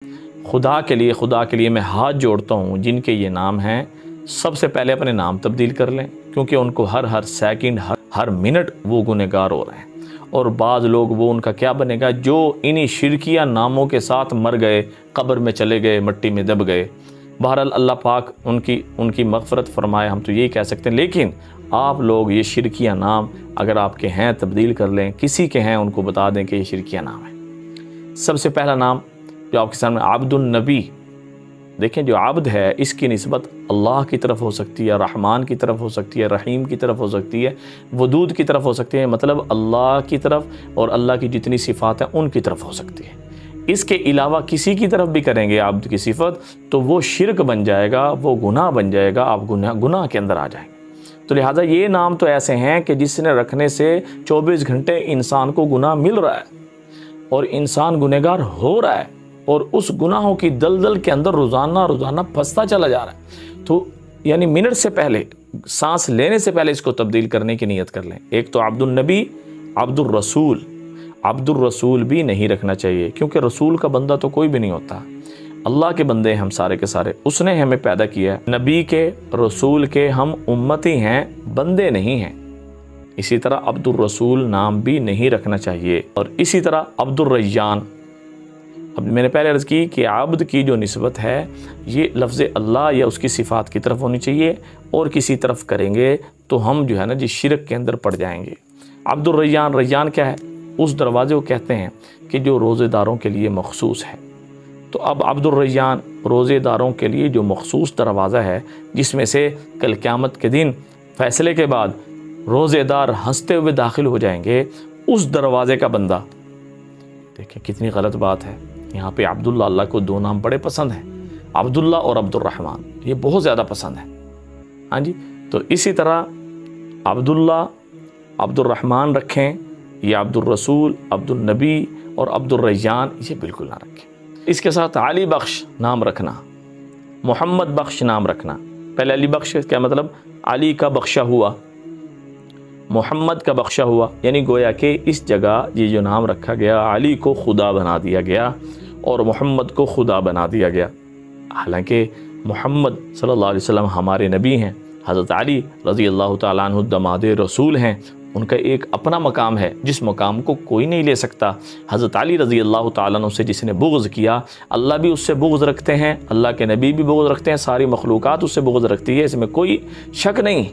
خدا کے لیے میں ہاتھ جوڑتا ہوں جن کے یہ نام ہیں، سب سے پہلے اپنے نام تبدیل کر لیں، کیونکہ ان کو ہر سیکنڈ ہر منٹ وہ گنہگار ہو رہے ہیں۔ اور بعض لوگ وہ ان کا کیا بنے گا جو انہی شرکیہ ناموں کے ساتھ مر گئے، قبر میں چلے گئے، مٹی میں دب گئے۔ بہرحال اللہ پاک ان کی مغفرت فرمائے، ہم تو یہی کہہ سکتے ہیں۔ لیکن آپ لوگ یہ شرکیہ نام اگر آپ کے ہیں تبدیل کر لیں، کسی کے ہیں ان کو بتا دیں کہ یہ شرکیہ نام ہے۔ سب سے پہلا نام جو آپ کے سامنے عبد النبی، دیکھیں جو عبد ہے اس کی نسبت اللہ کی طرف ہو سکتی ہے، رحمان کی طرف ہو سکتی ہے، رحیم کی طرف ہو سکتی ہے، ودود کی طرف ہو سکتی ہے، مطلب اللہ کی طرف اور اللہ کی جتنی صفات ہیں ان کی طرف ہو سکتی ہے۔ اس کے علاوہ کسی کی طرف بھی کریں گے عبد کی صفت تو وہ شرک بن جائے گا، وہ گناہ بن جائے گا، آپ گناہ کے اندر آ جائیں گے۔ تو لہٰذا یہ نام تو ایسے ہیں کہ جس نے رکھنے سے 24 گھنٹے انسان کو گناہ مل رہا ہے اور انسان گنہگار ہو رہا ہے اور اس گناہوں کی دلدل کے اندر روزانہ پھنستا چلا جا رہا ہے۔ تو یعنی منٹ سے پہلے، سانس لینے سے پہلے اس کو تبدیل کرنے کی نیت کر لیں۔ ایک تو عبد النبی، عبد الرسول۔ عبد الرسول بھی نہیں رکھنا چاہیے، کیونکہ رسول کا بندہ تو کوئی بھی نہیں ہوتا، اللہ کے بندے ہم سارے کے سارے، اس نے ہمیں پیدا کیا ہے۔ نبی کے، رسول کے ہم امتی ہیں، بندے نہیں ہیں۔ اسی طرح عبد الرسول نام بھی نہیں رکھنا چاہیے۔ اور اسی طرح عبد الریان، اب میں نے پہلے عرض کی کہ عبد کی جو نسبت ہے یہ لفظ اللہ یا اس کی صفات کی طرف ہونی چاہیے، اور کسی طرف کریں گے تو ہم جو ہے نا جی شرک کے اندر پڑ جائیں گے۔ عبد الریان، ریان کیا ہے؟ اس دروازے کو کہتے ہیں کہ جو روزے داروں کے لیے مخصوص ہے۔ تو اب عبد الریان روزے داروں کے لیے جو مخصوص دروازہ ہے، جس میں سے کل قیامت کے دن فیصلے کے بعد روزے دار ہنستے ہوئے داخل ہو جائیں گے، اس دروازے کا بندہ۔ دیکھیں کتنی غلط بات ہے، یہاں پہ عبداللہ، اللہ کو دو نام بڑے پسند ہیں، عبداللہ اور عبد الرحمن، یہ بہت زیادہ پسند ہے۔ ہاں جی، تو اسی طرح عبداللہ، عبد الرحمن رکھیں، یہ عبد الرسول، عبد النبی اور عبد الریان یہ بالکل نہ رکھیں۔ اس کے ساتھ علی بخش نام رکھنا، محمد بخش نام رکھنا۔ پہلے علی بخش کیا مطلب؟ علی کا بخشا ہوا، محمد کا بخشا ہوا، یعنی گویا کہ اس جگہ یہ جو نام رکھا گیا علی کو خدا بنا دیا گیا اور محمد کو خدا بنا دیا گیا۔ حالانکہ محمد صلی اللہ علیہ وسلم ہمارے نبی ہیں، حضرت علی رضی اللہ تعالیٰ عنہ دماد رسول ہیں، ان کا ایک اپنا مقام ہے جس مقام کو کوئی نہیں لے سکتا۔ حضرت علی رضی اللہ تعالیٰ عنہ سے جس نے بغض کیا، اللہ بھی اس سے بغض رکھتے ہیں، اللہ کے نبی بھی بغض رکھتے ہیں، ساری مخلوقات اس سے بغض رکھتی ہے، اس میں کوئی شک نہیں۔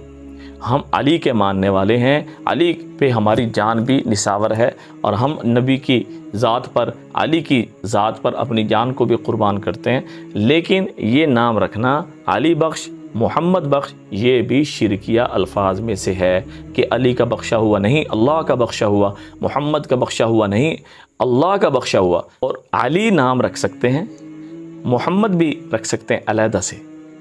ہم علی کے ماننے والے ہیں، علی پہ ہماری جان بھی نثار ہے، اور ہم نبی کی ذات پر، علی کی ذات پر اپنی جان کو بھی قربان کرتے ہیں۔ لیکن یہ نام رکھنا علی بخش، محمد بخش، یہ بھی شرکیہ الفاظ میں سے ہے کہ علی کا بخشا ہوا نہیں، اللہ کا بخشا ہوا، محمد کا بخشا ہوا نہیں، اللہ کا بخشا ہوا۔ اور علی نام رکھ سکتے ہیں، محمد بھی رکھ سکتے ہیں علیحدہ سے،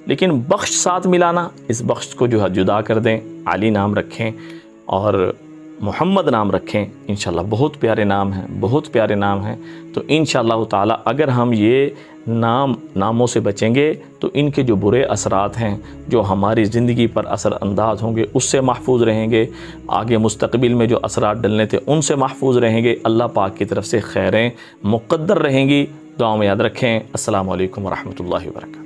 لیکن بخش ساتھ ملانا، اس بخش کو جو ہے جدا کر دیں، علی نام رکھیں اور محمد نام رکھیں۔ انشاءاللہ بہت پیارے نام ہیں، بہت پیارے نام ہیں۔ تو انشاءاللہ تعالی اگر ہم یہ ناموں سے بچیں گے تو ان کے جو برے اثرات ہیں جو ہماری زندگی پر اثر انداز ہوں گے اس سے محفوظ رہیں گے، آگے مستقبل میں جو اثرات ڈلنے تھے ان سے محفوظ رہیں گے، اللہ پاک کی طرف سے خیریں مقدر رہیں گی۔ دعاؤں میں یاد رکھیں۔ السلام علیکم ورحمۃ اللہ وبرکاتہ۔